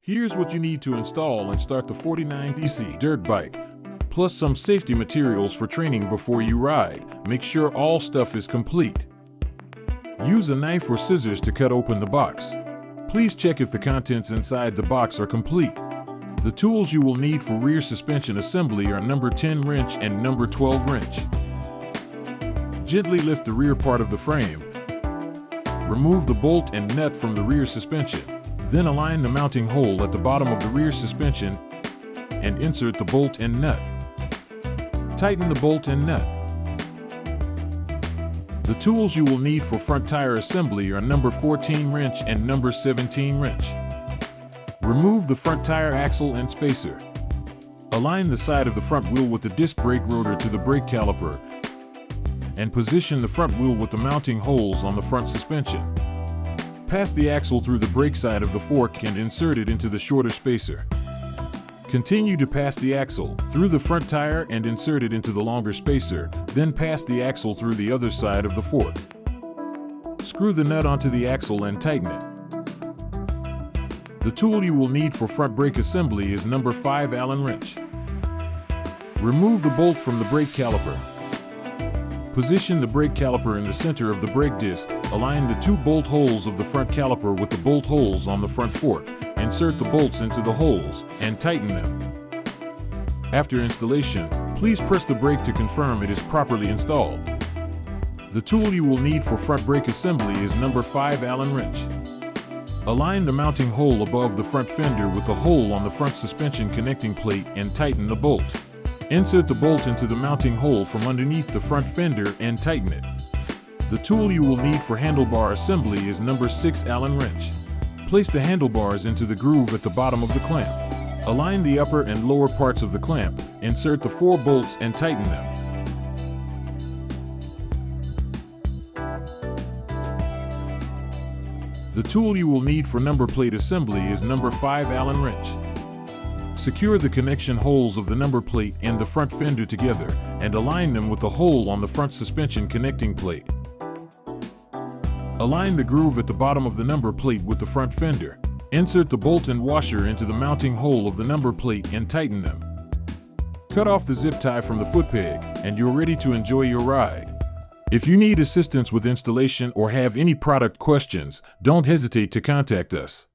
Here's what you need to install and start the 49DC dirt bike, plus some safety materials for training before you ride. Make sure all stuff is complete. Use a knife or scissors to cut open the box. Please check if the contents inside the box are complete. The tools you will need for rear suspension assembly are number 10 wrench and number 12 wrench. Gently lift the rear part of the frame. Remove the bolt and nut from the rear suspension. Then align the mounting hole at the bottom of the rear suspension and insert the bolt and nut. Tighten the bolt and nut. The tools you will need for front tire assembly are number 14 wrench and number 17 wrench. Remove the front tire axle and spacer. Align the side of the front wheel with the disc brake rotor to the brake caliper and position the front wheel with the mounting holes on the front suspension. Pass the axle through the brake side of the fork and insert it into the shorter spacer. Continue to pass the axle through the front tire and insert it into the longer spacer, then pass the axle through the other side of the fork. Screw the nut onto the axle and tighten it. The tool you will need for front brake assembly is number 5 Allen wrench. Remove the bolt from the brake caliper. Position the brake caliper in the center of the brake disc. Align the 2 bolt holes of the front caliper with the bolt holes on the front fork. Insert the bolts into the holes and tighten them. After installation, please press the brake to confirm it is properly installed. The tool you will need for front brake assembly is number 5 Allen wrench. Align the mounting hole above the front fender with the hole on the front suspension connecting plate and tighten the bolt. Insert the bolt into the mounting hole from underneath the front fender and tighten it. The tool you will need for handlebar assembly is number 6 Allen wrench. Place the handlebars into the groove at the bottom of the clamp. Align the upper and lower parts of the clamp. Insert the 4 bolts and tighten them. The tool you will need for number plate assembly is number 5 Allen wrench. Secure the connection holes of the number plate and the front fender together and align them with the hole on the front suspension connecting plate. Align the groove at the bottom of the number plate with the front fender. Insert the bolt and washer into the mounting hole of the number plate and tighten them. Cut off the zip tie from the foot peg and you're ready to enjoy your ride. If you need assistance with installation or have any product questions, don't hesitate to contact us.